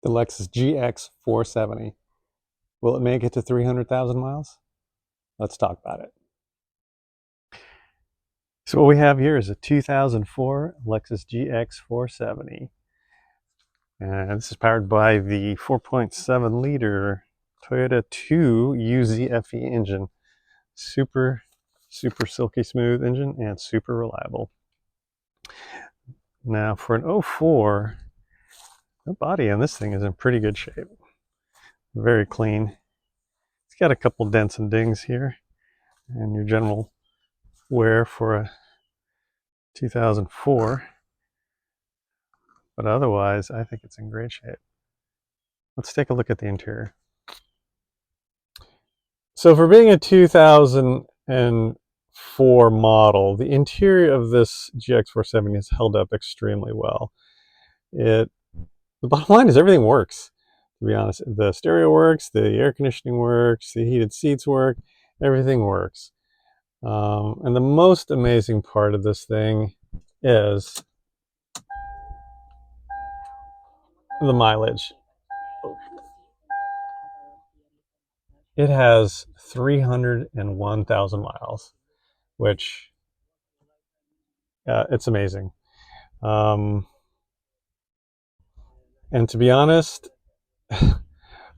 the Lexus GX470. Will it make it to 300,000 miles? Let's talk about it. So what we have here is a 2004 Lexus GX470. And this is powered by the 4.7 liter Toyota 2 UZFE engine. Super silky smooth engine and super reliable. Now for an 04, the body on this thing is in pretty good shape. Very clean. It's got a couple dents and dings here, and your general wear for a 2004. But otherwise, I think it's in great shape. Let's take a look at the interior. So for being a 2004 model, the interior of this GX470 has held up extremely well. The bottom line is everything works, to be honest. The stereo works, the air conditioning works, the heated seats work, everything works. And the most amazing part of this thing is the mileage. It has 301,000 miles, which it's amazing. And to be honest,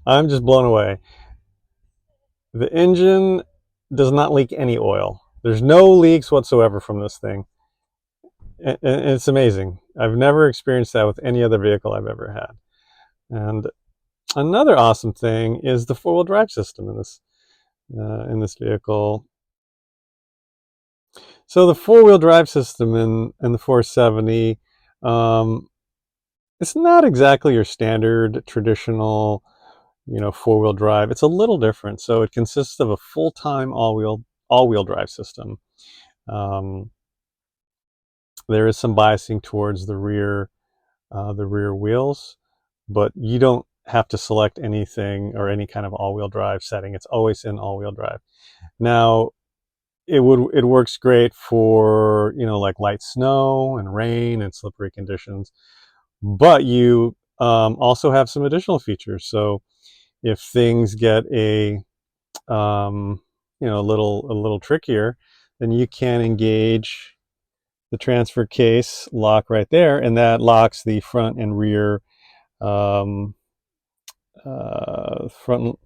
I'm just blown away. The engine does not leak any oil. There's no leaks whatsoever from this thing. And it's amazing. I've never experienced that with any other vehicle I've ever had. And another awesome thing is the four-wheel drive system in this vehicle. So the four-wheel drive system in the 470, it's not exactly your standard traditional, four-wheel drive. It's a little different. So it consists of a full-time all-wheel drive system. There is some biasing towards the rear wheels, but you don't have to select anything or any kind of all-wheel drive setting. It's always in all-wheel drive. Now, it works great for like light snow and rain and slippery conditions, but you also have some additional features. So if things get a little trickier, then you can engage the transfer case lock right there, and that locks the front and rear front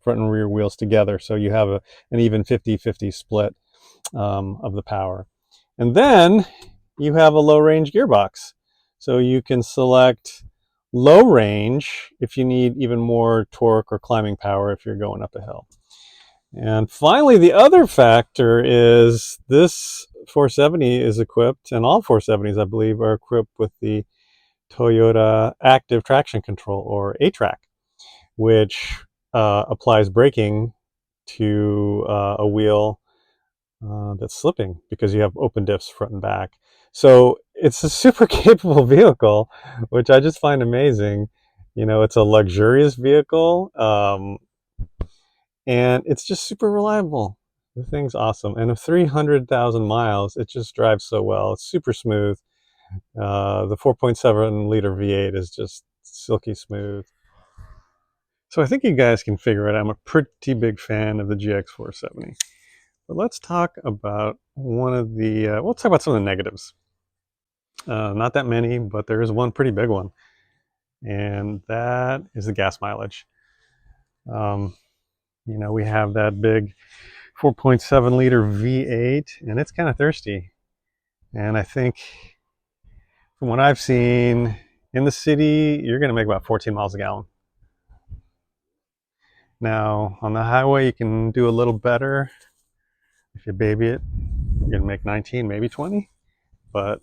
and rear wheels together, so you have an even 50-50 split of the power. And then you have a low range gearbox, so you can select low range if you need even more torque or climbing power if you're going up a hill. And finally, the other factor is this 470 is equipped, and all 470s I believe are equipped with the Toyota Active Traction Control, or A-Track, which applies braking to a wheel that's slipping because you have open diffs front and back. So it's a super capable vehicle, which I just find amazing. It's a luxurious vehicle, and it's just super reliable. The thing's awesome. And at 300,000 miles, it just drives so well. It's super smooth. The 4.7 liter V8 is just silky smooth. So I think you guys can figure it out. I'm a pretty big fan of the GX470. But let's talk about let's talk about some of the negatives. Not that many, but there is one pretty big one. And that is the gas mileage. We have that big 4.7 liter V8, and it's kind of thirsty. And I think from what I've seen in the city, you're going to make about 14 miles a gallon. Now, on the highway, you can do a little better. If you baby it, you're going to make 19, maybe 20. But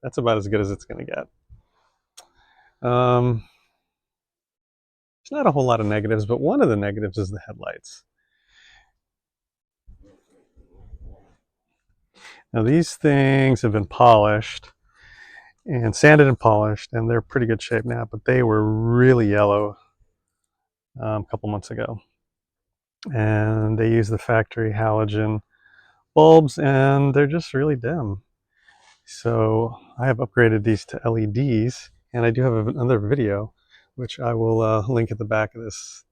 that's about as good as it's going to get. There's not a whole lot of negatives, but one of the negatives is the headlights. Now, these things have been polished and sanded and polished, and they're pretty good shape now, but they were really yellow a couple months ago. And they use the factory halogen bulbs, and they're just really dim. So I have upgraded these to LEDs, and I do have another video which I will link at the back of this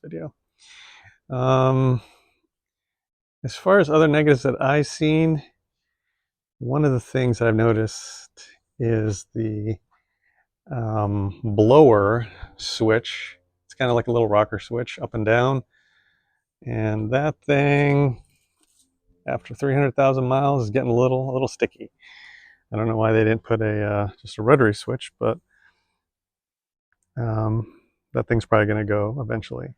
video. As far as other negatives that I've seen, one of the things that I've noticed is the blower switch. It's kind of like a little rocker switch up and down, and that thing after 300,000 miles is getting a little sticky. I don't know why they didn't put a just a rotary switch, but that thing's probably going to go eventually.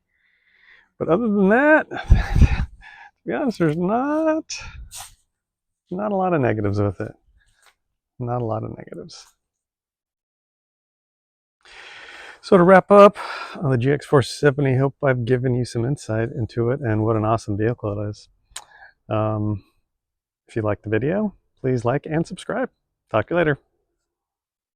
But other than that, to be honest, there's not a lot of negatives with it. Not a lot of negatives. So to wrap up on the GX470, hope I've given you some insight into it and what an awesome vehicle it is. If you liked the video, please like and subscribe. Talk to you later.